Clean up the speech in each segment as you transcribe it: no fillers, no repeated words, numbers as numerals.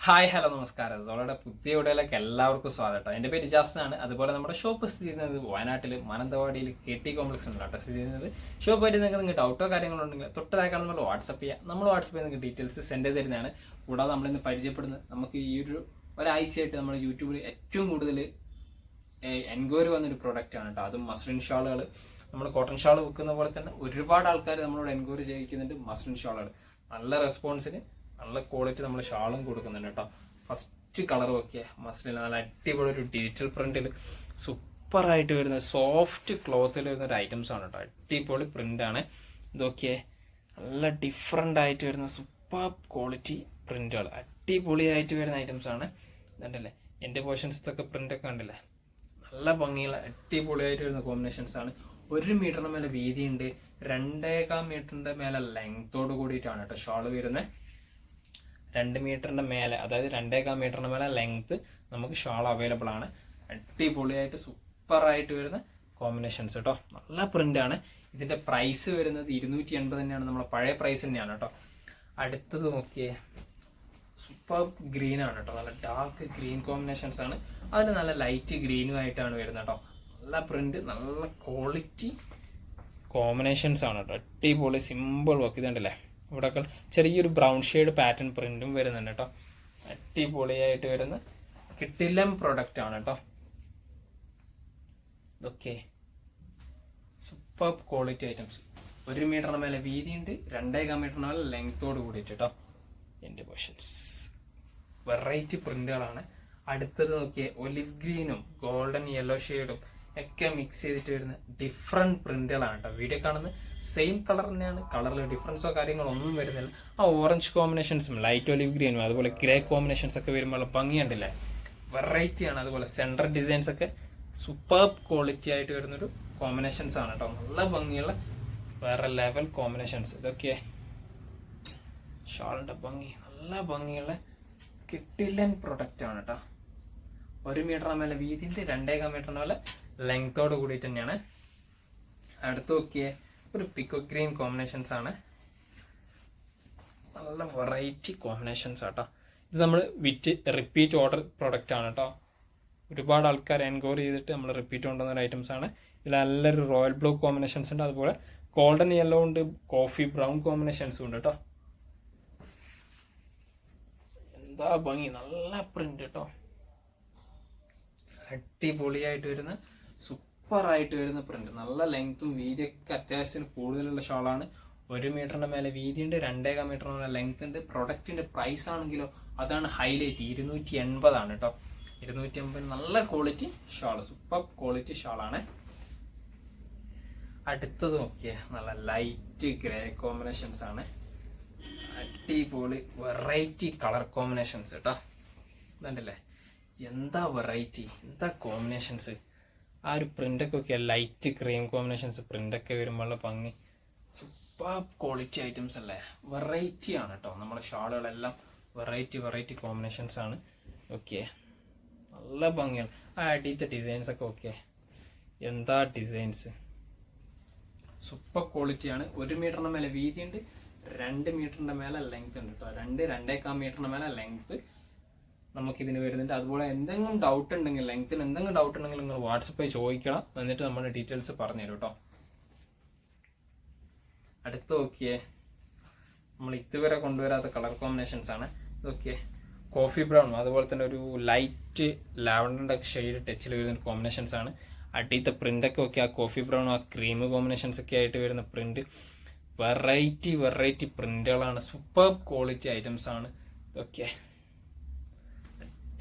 Hi hello നമസ്കാരം. സോളയുടെ പുതിയ വീഡിയോയിലേക്ക് എല്ലാവർക്കും സ്വാഗതം. എൻ്റെ പേര് ജാസ്റ്റാണ്. അതുപോലെ നമ്മുടെ ഷോപ്പ് സ്ഥിതി ചെയ്യുന്നത് വയനാട്ടിൽ മാനന്തവാടിയിൽ KT കോംപ്ലക്സ് ഉണ്ട് കേട്ടോ സ്ഥിതി ചെയ്യുന്നത്. ഷോപ്പായിട്ട് നിങ്ങൾക്ക് ഡൗട്ടോ കാര്യങ്ങളോ ഉണ്ടെങ്കിൽ തൊട്ടതായിക്കാണ് നമ്മൾ വാട്സപ്പ് ചെയ്യുക. നമ്മൾ വാട്സപ്പ് ചെയ്ത് നിങ്ങൾക്ക് ഡീറ്റെയിൽസ് സെൻഡ് ചെയ്ത് തരുന്നതാണ്. കൂടാതെ നമ്മളിന്ന് പരിചയപ്പെടുന്നത് നമുക്ക് ഈ ഒരാഴ്ചയായിട്ട് നമ്മൾ യൂട്യൂബിൽ ഏറ്റവും കൂടുതൽ എൻക്വയറി വന്നൊരു പ്രൊഡക്റ്റാണ് കേട്ടോ. അതും മസ്ലിൻ ഷാളുകൾ. നമ്മൾ കോട്ടൺ ഷാൾ വിൽക്കുന്ന പോലെ തന്നെ ഒരുപാട് ആൾക്കാർ നമ്മളോട് എൻക്വയറി ചെയ്യിക്കുന്നുണ്ട് മസ്ലിൻ ഷാളുകൾ. നല്ല റെസ്പോൺസിന് നല്ല ക്വാളിറ്റി നമ്മൾ ഷാളും കൊടുക്കുന്നുണ്ട് കേട്ടോ. ഫസ്റ്റ് കളർ നോക്കിയ മസ്ലിൻ നല്ല അടിപൊളി ഒരു ഡിജിറ്റൽ പ്രിന്റിൽ സൂപ്പറായിട്ട് വരുന്ന സോഫ്റ്റ് ക്ലോത്തിൽ വരുന്ന ഒരു ഐറ്റംസ് ആണ് കേട്ടോ. അടിപൊളി പ്രിന്റാണ് ഇതൊക്കെ. നല്ല ഡിഫറെൻ്റ് ആയിട്ട് വരുന്ന സൂപ്പർ ക്വാളിറ്റി പ്രിന്റുകൾ അടിപൊളിയായിട്ട് വരുന്ന ഐറ്റംസ് ആണ്. ഇതുണ്ടല്ലേ എൻ്റെ പോർഷൻസൊക്കെ പ്രിന്റൊക്കെ കണ്ടില്ലേ, നല്ല ഭംഗിയുള്ള അടിപൊളിയായിട്ട് വരുന്ന കോമ്പിനേഷൻസ് ആണ്. 1 മീറ്ററിന് മേലെ വീതിയുണ്ട്, 2.25 മീറ്ററിൻ്റെ മേലെ ലെങ്ത്തോട് കൂടിയിട്ടാണ് കേട്ടോ ഷാള് വരുന്നത്. 2 മീറ്ററിൻ്റെ മേലെ, അതായത് 2.25 മീറ്ററിൻ്റെ മേലെ ലെങ്ത്ത് നമുക്ക് ഷാൾ അവൈലബിൾ ആണ്. അടിപൊളിയായിട്ട് സൂപ്പറായിട്ട് വരുന്ന കോമ്പിനേഷൻസ് കേട്ടോ. നല്ല പ്രിൻ്റാണ്. ഇതിൻ്റെ പ്രൈസ് വരുന്നത് 280 തന്നെയാണ്, നമ്മളെ പഴയ പ്രൈസ് തന്നെയാണ് കേട്ടോ. അടുത്തത് നോക്കിയേ, സൂപ്പർ ഗ്രീൻ ആണ് കേട്ടോ. നല്ല ഡാർക്ക് ഗ്രീൻ കോമ്പിനേഷൻസ് ആണ്. അതിൽ നല്ല ലൈറ്റ് ഗ്രീനും ആയിട്ടാണ് വരുന്നത് കേട്ടോ. നല്ല പ്രിന്റ്, നല്ല ക്വാളിറ്റി കോമ്പിനേഷൻസ് ആണ് കേട്ടോ. അടിപൊളി സിമ്പിൾ വർക്ക്. ഇതുണ്ടല്ലേ ഇവിടെയൊക്കെ ചെറിയൊരു ബ്രൗൺ ഷെയ്ഡ് പാറ്റേൺ പ്രിന്റും വരുന്നുണ്ട് കേട്ടോ. അടിപൊളിയായിട്ട് വരുന്ന കിട്ടില്ലം പ്രൊഡക്റ്റ് ആണ് കേട്ടോ. ഇതൊക്കെ സൂപ്പർ ക്വാളിറ്റി ഐറ്റംസ്. 1 മീറ്ററിന് മേലെ വീതിയുണ്ട്, 2.25 മീറ്ററിന് മേലെ ലെങ്ത്തോട് കൂടിയിട്ട് കേട്ടോ. എൻ്റെ പോർഷൻസ് വെറൈറ്റി പ്രിന്റുകളാണ്. അടുത്തത് നോക്കിയേ, ഒലിവ് ഗ്രീനും ഗോൾഡൻ യെല്ലോ ഷെയ്ഡും ഒക്കെ മിക്സ് ചെയ്തിട്ട് വരുന്ന ഡിഫറെൻറ്റ് പ്രിന്റുകളാണ് കേട്ടോ. വീഡിയോ കാണുന്നത് സെയിം കളർ തന്നെയാണ്, കളറിൽ ഡിഫറൻസോ കാര്യങ്ങളോ ഒന്നും വരുന്നില്ല. ആ ഓറഞ്ച് കോമ്പിനേഷൻസും ലൈറ്റ് ഒലിവ് ഗ്രീനും അതുപോലെ ഗ്രേ കോമ്പിനേഷൻസ് ഒക്കെ വരുമ്പോൾ ഭംഗിയുണ്ടല്ലേ, വെറൈറ്റിയാണ്. അതുപോലെ സെൻറ്റർ ഡിസൈൻസ് ഒക്കെ സൂപ്പർ ക്വാളിറ്റി ആയിട്ട് വരുന്നൊരു കോമ്പിനേഷൻസ് ആണ് കേട്ടോ. നല്ല ഭംഗിയുള്ള വേറെ ലെവൽ കോമ്പിനേഷൻസ്. ഇതൊക്കെ ഷാളിൻ്റെ ഭംഗി, നല്ല ഭംഗിയുള്ള കിട്ടില്ലൻ പ്രൊഡക്റ്റ് ആണ് കേട്ടോ. 1 മീറ്ററിന് മേലെ വീതിൻ്റെ, 2.25 മീറ്ററിന് മേലെ ലെങ്ത്തോട് കൂടിയിട്ട് തന്നെയാണ്. അടുത്ത് നോക്കിയേ, ഒരു പിക്കോ ഗ്രീൻ കോമ്പിനേഷൻസ് ആണ്. നല്ല വെറൈറ്റി കോമ്പിനേഷൻസ് ആട്ടോ. ഇത് നമ്മൾ റിപ്പീറ്റ് ഓർഡർ പ്രൊഡക്റ്റ് ആണ് കേട്ടോ. ഒരുപാട് ആൾക്കാർ എൻക്വയറി ചെയ്തിട്ട് നമ്മൾ റിപ്പീറ്റ് കൊണ്ടുവന്ന ഒരു ഐറ്റംസ് ആണ്. ഇതിൽ നല്ലൊരു റോയൽ ബ്ലൂ കോമ്പിനേഷൻസ് ഉണ്ട്, അതുപോലെ ഗോൾഡൻ യെല്ലോ ഉണ്ട്, കോഫി ബ്രൗൺ കോമ്പിനേഷൻസും ഉണ്ട് കേട്ടോ. എന്താ ഭംഗി, നല്ല പ്രിന്റ് കേട്ടോ. അടിപൊളിയായിട്ട് വരുന്ന സൂപ്പറായിട്ട് വരുന്ന പ്രിന്റ്. നല്ല ലെങ്ത്തും വീതിയൊക്കെ അത്യാവശ്യത്തിന് കൂടുതലുള്ള ഷാളാണ്. 1 മീറ്ററിന്റെ മേലെ വീതിയുണ്ട്, 2.25 മീറ്ററിന് മേലെ ലെങ്ത് ഉണ്ട്. പ്രൊഡക്റ്റിന്റെ പ്രൈസ് ആണെങ്കിലോ അതാണ് ഹൈലൈറ്റ്, 280 ആണ് കേട്ടോ. 280 നല്ല ക്വാളിറ്റി ഷാൾ, സൂപ്പർ ക്വാളിറ്റി ഷാളാണ്. അടുത്തത് നോക്കിയേ, നല്ല ലൈറ്റ് ഗ്രേ കോമ്പിനേഷൻസ് ആണ്. അടിപൊളി വെറൈറ്റി കളർ കോമ്പിനേഷൻസ് കേട്ടോ. ഇതുണ്ടല്ലേ, എന്താ വെറൈറ്റി, എന്താ കോമ്പിനേഷൻസ്. ആ ഒരു പ്രിൻ്റൊക്കെ ഒക്കെ ലൈറ്റ് ക്രീം കോമ്പിനേഷൻസ് പ്രിൻ്റൊക്കെ വരുമ്പോഴുള്ള ഭംഗി, സൂപ്പർ ക്വാളിറ്റി ഐറ്റംസ് അല്ലേ. വെറൈറ്റി ആണ് കേട്ടോ. നമ്മുടെ ഷാളുകളെല്ലാം വെറൈറ്റി കോമ്പിനേഷൻസ് ആണ്. ഓക്കെ, നല്ല ഭംഗിയാണ്. ആ അടിയത്തെ ഡിസൈൻസ് ഒക്കെ ഓക്കെ, എന്താ ഡിസൈൻസ്, സൂപ്പർ ക്വാളിറ്റിയാണ്. 1 മീറ്ററിന് മേലെ വീതിയുണ്ട്, 2 മീറ്ററിൻ്റെ മേലെ ലെങ്ത് ഉണ്ട് കേട്ടോ. 2.25 മീറ്ററിന് മേലെ ലെങ്ത് നമുക്കിതിന് വരുന്നുണ്ട്. അതുപോലെ എന്തെങ്കിലും ഡൗട്ട് ഉണ്ടെങ്കിൽ, ലെങ്ത്തിന് എന്തെങ്കിലും ഡൗട്ട് ഉണ്ടെങ്കിൽ നിങ്ങൾ വാട്സപ്പിൽ ചോദിക്കണം, എന്നിട്ട് നമ്മുടെ ഡീറ്റെയിൽസ് പറഞ്ഞുതരും കേട്ടോ. അടുത്ത് നോക്കിയേ, നമ്മൾ ഇതുവരെ കൊണ്ടുവരാത്ത കളർ കോമ്പിനേഷൻസ് ആണ്. ഇതൊക്കെ കോഫി ബ്രൗൺ, അതുപോലെ തന്നെ ഒരു ലൈറ്റ് ലാവൻഡറിൻ്റെ ഷെയ്ഡ് ടച്ചിൽ വരുന്ന കോമ്പിനേഷൻസ് ആണ്. അടിയത്തെ പ്രിൻ്റൊക്കെ ഒക്കെ ആ കോഫി ബ്രൗൺ, ആ ക്രീം കോമ്പിനേഷൻസ് ഒക്കെ ആയിട്ട് വരുന്ന പ്രിന്റ് വെറൈറ്റി പ്രിന്റുകളാണ്. സൂപ്പർ ക്വാളിറ്റി ഐറ്റംസ് ആണ് ഇതൊക്കെ.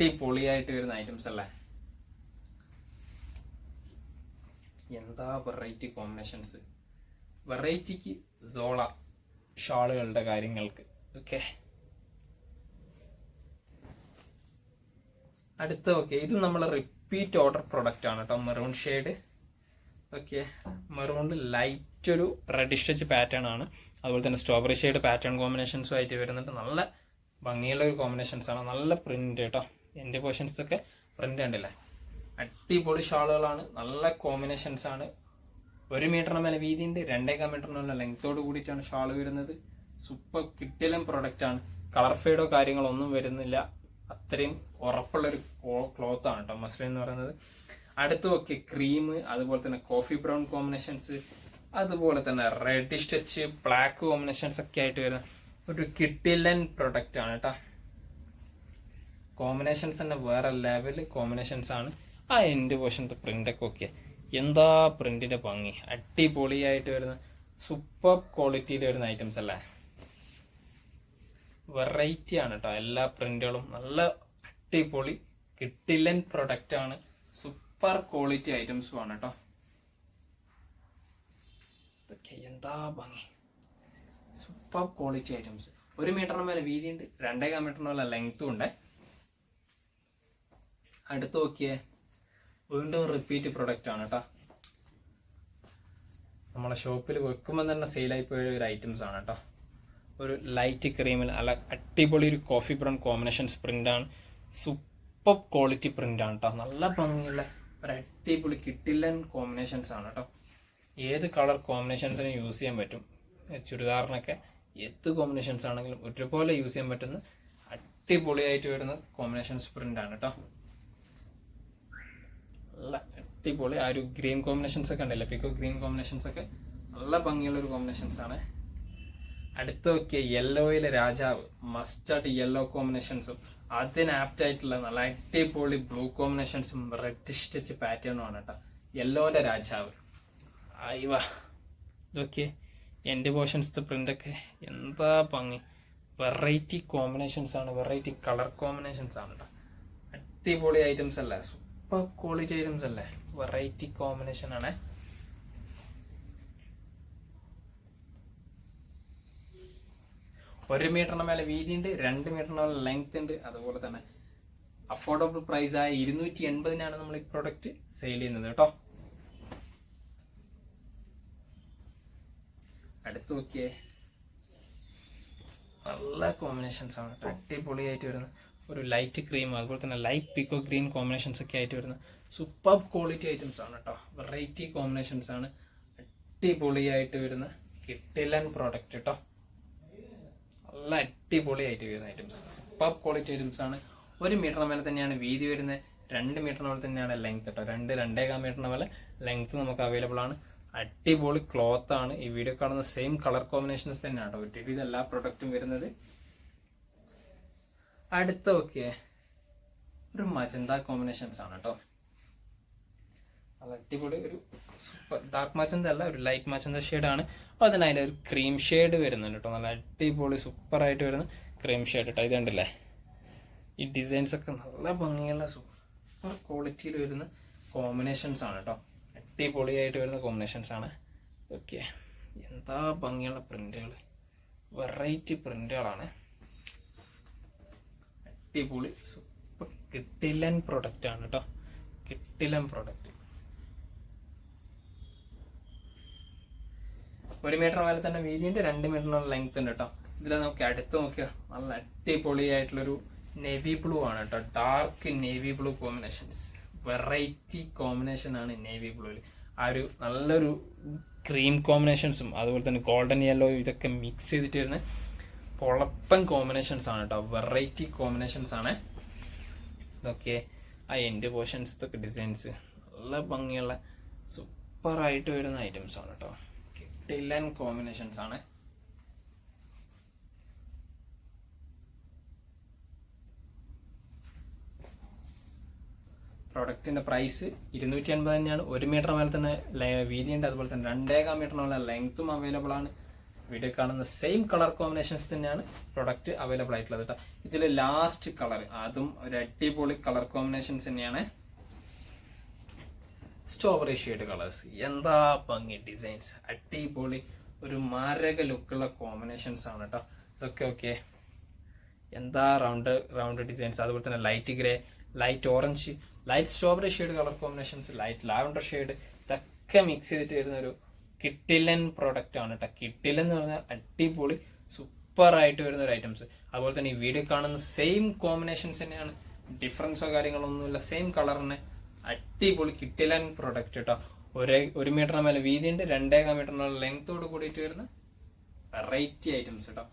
അടിപൊളിയായിട്ട് വരുന്ന ഐറ്റംസ് അല്ലേ, എന്താ വെറൈറ്റി കോമ്പിനേഷൻസ്. വെറൈറ്റിക്ക് സോള ഷാളുകളുടെ കാര്യങ്ങൾക്ക്. ഓക്കെ, അടുത്ത ഓക്കെ, ഇത് നമ്മൾ റിപ്പീറ്റ് ഓർഡർ പ്രൊഡക്റ്റ് ആണ് കേട്ടോ. Maroon shade. ഓക്കെ, മെറൂണിൽ ലൈറ്റ് ഒരു റെഡിഷ് ടച്ച് പാറ്റേൺ ആണ്. അതുപോലെ തന്നെ സ്ട്രോബെറി ഷെയ്ഡ് പാറ്റേൺ കോമ്പിനേഷൻസും ആയിട്ട് വരുന്നുണ്ട്. നല്ല ഭംഗിയുള്ള ഒരു കോമ്പിനേഷൻസ് ആണ്. നല്ല പ്രിന്റ് കേട്ടോ. എൻ്റെ പോർഷൻസൊക്കെ പ്രിന്റ് കണ്ടില്ലേ, അടിപൊളി ഷാളുകളാണ്. നല്ല കോമ്പിനേഷൻസ് ആണ്. 1 മീറ്ററിന് മേലെ വീതിയുണ്ട്, 2.25 മീറ്ററിന് മേലെ ലെങ്ത്തോട് കൂടിയിട്ടാണ് ഷാൾ വരുന്നത്. സൂപ്പർ കിട്ടിലും പ്രൊഡക്റ്റ് ആണ്. കളർ ഫെയ്ഡോ കാര്യങ്ങളോ ഒന്നും വരുന്നില്ല. അത്രയും ഉറപ്പുള്ളൊരു ക്ലോത്താണ് കേട്ടോ മസ്ലിൻ എന്ന് പറയുന്നത്. അടുത്ത് നോക്കി ക്രീം, അതുപോലെ തന്നെ കോഫി ബ്രൗൺ കോമ്പിനേഷൻസ്, അതുപോലെ തന്നെ റെഡിഷ് ടച്ച് ബ്ലാക്ക് കോമ്പിനേഷൻസ് ഒക്കെ ആയിട്ട് വരുന്ന ഒരു കിട്ടിലൻ പ്രൊഡക്റ്റ് ആണ് കേട്ടോ. കോമ്പിനേഷൻസ് തന്നെ വേറെ ലെവൽ കോമ്പിനേഷൻസ് ആണ്. ആ എൻഡ് പോർഷനത്തെ പ്രിൻ്റൊക്കെ ഓക്കെ, എന്താ പ്രിൻറ്റിൻ്റെ ഭംഗി, അടിപൊളിയായിട്ട് വരുന്ന സൂപ്പർ ക്വാളിറ്റിയിൽ വരുന്ന ഐറ്റംസ് അല്ലേ. വെറൈറ്റി ആണ് കേട്ടോ, എല്ലാ പ്രിന്റുകളും നല്ല അടിപൊളി കിട്ടിലൻ പ്രൊഡക്റ്റ് ആണ്. സൂപ്പർ ക്വാളിറ്റി ഐറ്റംസും ആണ് കേട്ടോ. ഇതൊക്കെ എന്താ ഭംഗി, സൂപ്പർ ക്വാളിറ്റി ഐറ്റംസ്. 1 മീറ്ററിന് മേലെ വീതിയുണ്ട്, 2.5 മീറ്ററിന് മേലെ ലെങ്ത്തും ഉണ്ട്. അടുത്ത് നോക്കിയേ, വീണ്ടും റിപ്പീറ്റ് പ്രൊഡക്റ്റ് ആണ് കേട്ടോ. നമ്മളെ ഷോപ്പിൽ വെക്കുമ്പോൾ തന്നെ സെയിലായി പോയ ഒരു ഐറ്റംസ് ആണ് കേട്ടോ. ഒരു ലൈറ്റ് ക്രീമിൽ അല്ല അടിപൊളി ഒരു കോഫി ബ്രൗൺ കോമ്പിനേഷൻസ് പ്രിൻ്റാണ്. സൂപ്പർ ക്വാളിറ്റി പ്രിൻ്റാണ് കേട്ടോ. നല്ല ഭംഗിയുള്ള ഒരു അടിപൊളി കിട്ടിലൻ കോമ്പിനേഷൻസ് ആണ് കേട്ടോ. ഏത് കളർ കോമ്പിനേഷൻസിനും യൂസ് ചെയ്യാൻ പറ്റും. ചുരിദാറിനൊക്കെ ഏത് കോമ്പിനേഷൻസ് ആണെങ്കിലും ഒരുപോലെ യൂസ് ചെയ്യാൻ പറ്റുന്ന അടിപൊളിയായിട്ട് വരുന്ന കോമ്പിനേഷൻസ് പ്രിൻ്റാണ് കേട്ടോ. നല്ല അടിപൊളി ആ ഒരു ഗ്രീൻ കോമ്പിനേഷൻസ് ഒക്കെ ഉണ്ടല്ലോ, പിക്കോ ഗ്രീൻ കോമ്പിനേഷൻസ് ഒക്കെ നല്ല ഭംഗിയുള്ള ഒരു കോമ്പിനേഷൻസ് ആണ്. അടുത്ത് നോക്കിയ യെല്ലോയിലെ രാജാവ്, മസ്റ്റാർഡ് യെല്ലോ കോമ്പിനേഷൻസും അതിന് ആപ്റ്റ് ആയിട്ടുള്ള നല്ല അടിപൊളി ബ്ലൂ കോമ്പിനേഷൻസും റെഡിഷ് ടച്ച് പാറ്റേണും ആണ് കേട്ടോ. യെല്ലോൻ്റെ രാജാവ് അയ്യവാ, ഇതൊക്കെ എൻ്റെ പോർഷൻസ് പ്രിൻ്റൊക്കെ എന്താ ഭംഗി, വെറൈറ്റി കോമ്പിനേഷൻസ് ആണ്, വെറൈറ്റി കളർ കോമ്പിനേഷൻസ് ആണ് കേട്ടോ. അടിപൊളി ഐറ്റംസ് അല്ലേ, സൂപ്പർ ക്വാളിറ്റി ഐറ്റംസ് അല്ലേ, വെറൈറ്റി കോമ്പിനേഷൻ ആണ്. ഒരു മീറ്ററിന് മേലെ വീതിയുണ്ട്, 2 മീറ്ററിന് മേലെ ലെങ്ത് ഉണ്ട്. അതുപോലെ തന്നെ അഫോർഡബിൾ പ്രൈസായ 280-നാണ് നമ്മൾ ഈ പ്രൊഡക്റ്റ് സെയിൽ ചെയ്യുന്നത് കേട്ടോ. അടുത്ത് നോക്കിയേ, നല്ല കോമ്പിനേഷൻസ് ആണ് കേട്ടോ. അടിപൊളിയായിട്ട് വരുന്ന ഒരു ലൈറ്റ് ക്രീം, അതുപോലെ തന്നെ ലൈറ്റ് പിക്കോ ഗ്രീൻ കോമ്പിനേഷൻസ് ഒക്കെ ആയിട്ട് വരുന്ന സൂപ്പർ ക്വാളിറ്റി ഐറ്റംസ് ആണ് കേട്ടോ. വെറൈറ്റി കോമ്പിനേഷൻസ് ആണ്, അടിപൊളിയായിട്ട് വരുന്ന കിട്ടിലൻ പ്രോഡക്റ്റ് കേട്ടോ. നല്ല അടിപൊളിയായിട്ട് വരുന്ന ഐറ്റംസ്, സൂപ്പർ ക്വാളിറ്റി ഐറ്റംസ് ആണ്. 1 മീറ്ററിന് മേലെ തന്നെയാണ് വീതി വരുന്നത്, 2 മീറ്ററിന് മേലെ തന്നെയാണ് ലെങ്ത് കേട്ടോ. 2-2.5 മീറ്ററിന് മേലെ ലെങ്ത് നമുക്ക് അവൈലബിൾ ആണ്. അടിപൊളി ക്ലോത്ത് ആണ്. ഈ വീഡിയോ കാണുന്ന സെയിം കളർ കോമ്പിനേഷൻസ് തന്നെയാണ് കേട്ടോ ഒരുവിധ എല്ലാ പ്രൊഡക്റ്റും വരുന്നത്. അടുത്ത നോക്കിയേ, ഒരു മജന്ത കോമ്പിനേഷൻസ് ആണ് കേട്ടോ. നല്ല അടിപൊളി ഒരു സൂപ്പർ ഡാർക്ക് മജന്ത അല്ല, ഒരു ലൈറ്റ് മജന്ത ഷെയ്ഡാണ്. അപ്പോൾ തന്നെ അതിൻ്റെ ഒരു ക്രീം ഷെയ്ഡ് വരുന്നുണ്ട് കേട്ടോ. നല്ല അടിപൊളി സൂപ്പറായിട്ട് വരുന്ന ക്രീം ഷെയ്ഡ് കേട്ടോ. ഇത് കണ്ടില്ലേ, ഈ ഡിസൈൻസ് ഒക്കെ നല്ല ഭംഗിയുള്ള സൂപ്പർ ക്വാളിറ്റിയിൽ വരുന്ന കോമ്പിനേഷൻസ് ആണ് കേട്ടോ. അടിപൊളിയായിട്ട് വരുന്ന കോമ്പിനേഷൻസ് ആണ്. ഓക്കെ, എന്താ ഭംഗിയുള്ള പ്രിന്റുകൾ, വെറൈറ്റി പ്രിന്റുകളാണ്. അടിപൊളി സൂപ്പർ കിട്ടിലൻ പ്രൊഡക്റ്റ് ആണ് കേട്ടോ. കിട്ടിലൻ പ്രൊഡക്റ്റ്. 1 മീറ്റർ മേലെ തന്നെ വീതിയുണ്ട്, 2 മീറ്ററിനുള്ള ലെങ്ത് ഉണ്ട് കേട്ടോ. ഇതിൽ നമുക്ക് അടുത്ത് നോക്കിയാൽ നല്ല അടിപൊളിയായിട്ടുള്ളൊരു നേവി ബ്ലൂ ആണ് കേട്ടോ. Dark navy blue combinations, variety combination ആണ് നേവി ബ്ലൂവിൽ. ആ ഒരു നല്ലൊരു ക്രീം കോമ്പിനേഷൻസും അതുപോലെ തന്നെ ഗോൾഡൻ യെല്ലോ ഇതൊക്കെ മിക്സ് ചെയ്തിട്ട് വരുന്ന പൊളപ്പൻ കോമ്പിനേഷൻസ് ആണ് കേട്ടോ. വെറൈറ്റി കോമ്പിനേഷൻസ് ആണ് ഇതൊക്കെ. ആ എൻഡ് പോർഷൻസ് ഇതൊക്കെ ഡിസൈൻസ് നല്ല ഭംഗിയുള്ള സൂപ്പറായിട്ട് വരുന്ന ഐറ്റംസ് ആണ് കേട്ടോ. കിട്ടിലൻ കോമ്പിനേഷൻസ് ആണ്. പ്രൊഡക്റ്റിൻ്റെ പ്രൈസ് 280 തന്നെയാണ്. 1 മീറ്റർ മേലെ തന്നെ വീതിയുണ്ട്, അതുപോലെ തന്നെ 2.5 മീറ്ററിനുള്ള ലെങ്ത്തും അവൈലബിൾ ആണ്. വീഡിയോ കാണുന്ന സെയിം കളർ കോമ്പിനേഷൻസ് തന്നെയാണ് പ്രൊഡക്റ്റ് അവൈലബിൾ ആയിട്ടുള്ളത് കേട്ടോ. ഇതിൽ ലാസ്റ്റ് കളർ അതും ഒരു അടിപൊളി കളർ കോമ്പിനേഷൻസ് തന്നെയാണ്. സ്ട്രോബെറി ഷെയ്ഡ് കളേഴ്സ്, എന്താ ഭംഗി ഡിസൈൻസ്, അടിപൊളി ഒരു മാരക ലുക്കുള്ള കോമ്പിനേഷൻസ് ആണ് കേട്ടോ ഇതൊക്കെ. ഓക്കെ, എന്താ റൗണ്ട് ഡിസൈൻസ്, അതുപോലെ തന്നെ light grey, light orange, light strawberry shade colour combinations, light lavender shade, ഇതൊക്കെ മിക്സ് ചെയ്തിട്ട് വരുന്നൊരു കിട്ടിലൻ പ്രോഡക്റ്റ് ആണ് കേട്ടോ. കിട്ടിലൻ എന്ന് പറഞ്ഞാൽ അടിപൊളി സൂപ്പറായിട്ട് വരുന്ന ഒരു ഐറ്റംസ്. അതുപോലെ തന്നെ ഈ വീഡിയോ കാണുന്ന സെയിം കോമ്പിനേഷൻസ് തന്നെയാണ്, ഡിഫറൻസോ കാര്യങ്ങളൊന്നുമില്ല, സെയിം കളറിന് അടിപൊളി കിട്ടിലൻ പ്രോഡക്റ്റ് കേട്ടോ. 1 മീറ്ററിന് മേലെ വീതിയുണ്ട്, 2.5 മീറ്ററിനുള്ള ലെങ്ത്തോട് കൂടിയിട്ട് വരുന്ന വെറൈറ്റി ഐറ്റംസ് കേട്ടോ.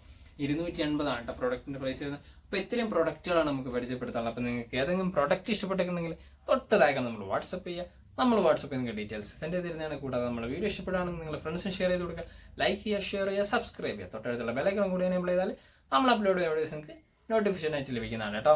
280 ആണ് കേട്ടോ പ്രൊഡക്റ്റിൻ്റെ പ്രൈസ് വരുന്നത്. അപ്പോൾ ഇത്രയും പ്രൊഡക്റ്റുകളാണ് നമുക്ക് പരിചയപ്പെടുത്താനുള്ളത്. അപ്പോൾ നിങ്ങൾക്ക് ഏതെങ്കിലും പ്രൊഡക്റ്റ് ഇഷ്ടപ്പെട്ടിട്ടുണ്ടെങ്കിൽ തൊട്ടതാക്കാൻ നമ്മൾ വാട്സപ്പ് ചെയ്യുക. നമ്മൾ വാട്സപ്പിൽ നിങ്ങൾക്ക് ഡീറ്റെയിൽസ് സെൻഡ് ചെയ്തിരുന്നതാണ്. കൂടാതെ നമ്മുടെ വീഡിയോ ഇഷ്ടപ്പെടുകയാണെങ്കിൽ നിങ്ങൾ ഫ്രണ്ട്സിന് ഷെയർ ചെയ്ത് കൊടുക്കുക, ലൈക്ക് ചെയ്യുക, ഷെയർ ചെയ്യുക, സബ്സ്ക്രൈബ് ചെയ്യുക. തൊട്ടടുത്തുള്ള ബെലൈക്കൺ കൂടി എനേബിൾ ചെയ്താൽ നമ്മൾ അപ്ലോഡ് ചെയ്യുന്ന വീഡിയോസ് നിങ്ങൾക്ക് നോട്ടിഫിക്കേഷൻ ആയിട്ട് ലഭിക്കുന്നതാണ് കേട്ടോ.